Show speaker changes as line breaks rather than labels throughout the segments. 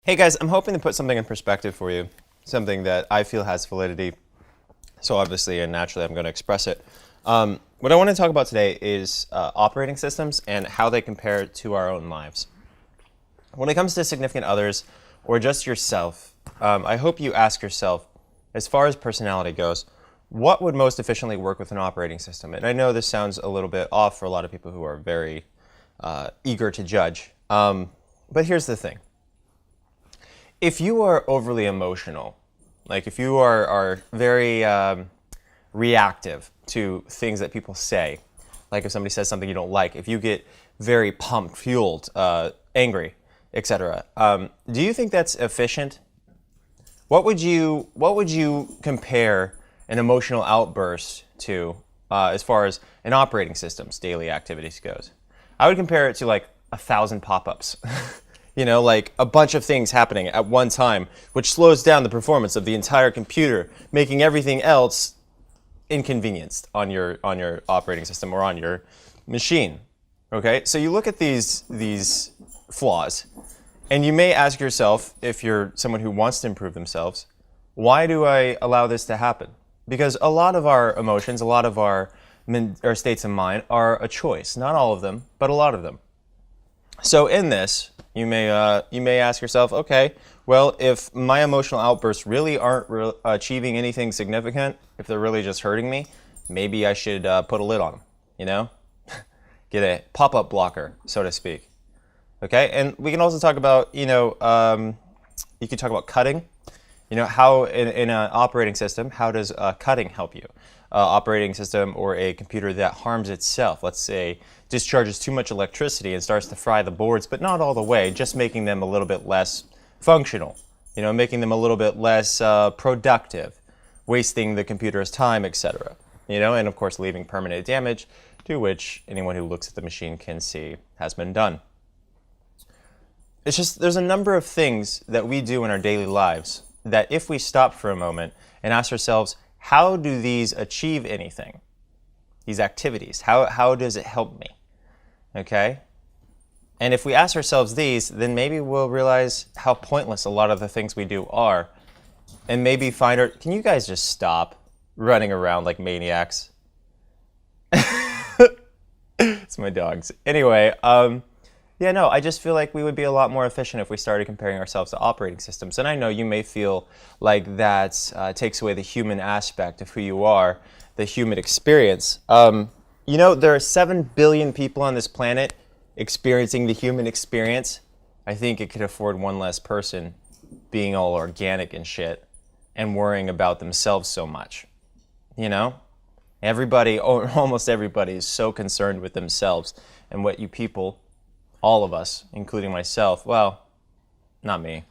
Hey guys, I'm hoping to put something in perspective for you, something that I feel has validity. So obviously and naturally I'm going to express it. What I want to talk about today is operating systems and how they compare to our own lives. When it comes to significant others or just yourself, I hope you ask yourself, as far as personality goes, what would most efficiently work with an operating system? And I know this sounds a little bit off for a lot of people who are very eager to judge. But here's the thing. If you are overly emotional, like if you are very reactive to things that people say, like if somebody says something you don't like, if you get very pumped, fueled, angry, etc., do you think that's efficient? What would you compare an emotional outburst to as far as an operating system's daily activities goes? I would compare it to like 1,000 pop-ups. You know, like a bunch of things happening at one time, which slows down the performance of the entire computer, making everything else inconvenienced on your operating system or on your machine. Okay, so you look at these flaws, and you may ask yourself, if you're someone who wants to improve themselves, why do I allow this to happen? Because a lot of our emotions, a lot of our states of mind are a choice. Not all of them, but a lot of them. So in this, you may ask yourself, okay, well, if my emotional outbursts really aren't achieving anything significant, if they're really just hurting me, maybe I should put a lid on them, you know? Get a pop-up blocker, so to speak. Okay, and we can also talk about, you could talk about cutting. You know, how in an operating system, how does cutting help you? Operating system or a computer that harms itself, let's say, discharges too much electricity and starts to fry the boards, but not all the way, just making them a little bit less functional, you know, making them a little bit less productive, wasting the computer's time, etc. You know, and of course leaving permanent damage to which anyone who looks at the machine can see has been done. It's just, there's a number of things that we do in our daily lives that if we stop for a moment and ask ourselves, how do these achieve anything? These activities, how does it help me? Okay? And if we ask ourselves these, then maybe we'll realize how pointless a lot of the things we do are. And maybe can you guys just stop running around like maniacs? It's my dogs. Anyway, yeah, no, I just feel like we would be a lot more efficient if we started comparing ourselves to operating systems. And I know you may feel like that takes away the human aspect of who you are, the human experience. You know, there are 7 billion people on this planet experiencing the human experience. I think it could afford one less person being all organic and shit and worrying about themselves so much. You know? Everybody, almost everybody, is so concerned with themselves and what you people, all of us, including myself, well, not me,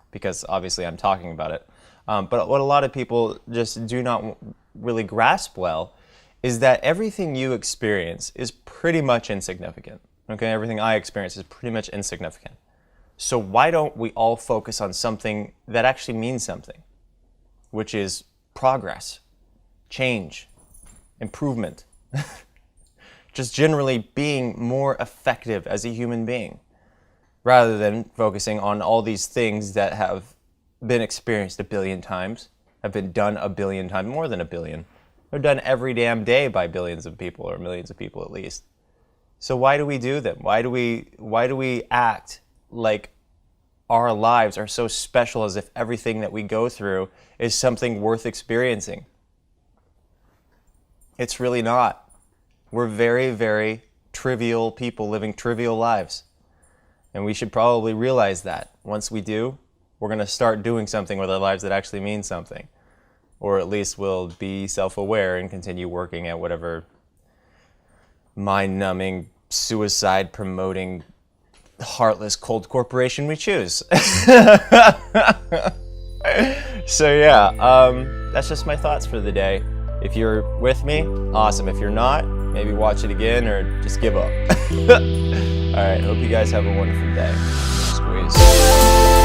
because obviously I'm talking about it, but what a lot of people just do not really grasp well is that everything you experience is pretty much insignificant. Okay, everything I experience is pretty much insignificant. So why don't we all focus on something that actually means something, which is progress, change, improvement. Just generally being more effective as a human being, rather than focusing on all these things that have been experienced 1 billion times, have been done 1 billion times, more than 1 billion. They're done every damn day by billions of people, or millions of people at least. So why do we do them? Why do we act like our lives are so special, as if everything that we go through is something worth experiencing? It's really not. We're very, very trivial people living trivial lives. And we should probably realize that. Once we do, we're going to start doing something with our lives that actually means something. Or at least we'll be self-aware and continue working at whatever mind-numbing, suicide-promoting, heartless, cold corporation we choose. So yeah, that's just my thoughts for the day. If you're with me, awesome. If you're not, maybe watch it again or just give up. All right, hope you guys have a wonderful day. Squeeze.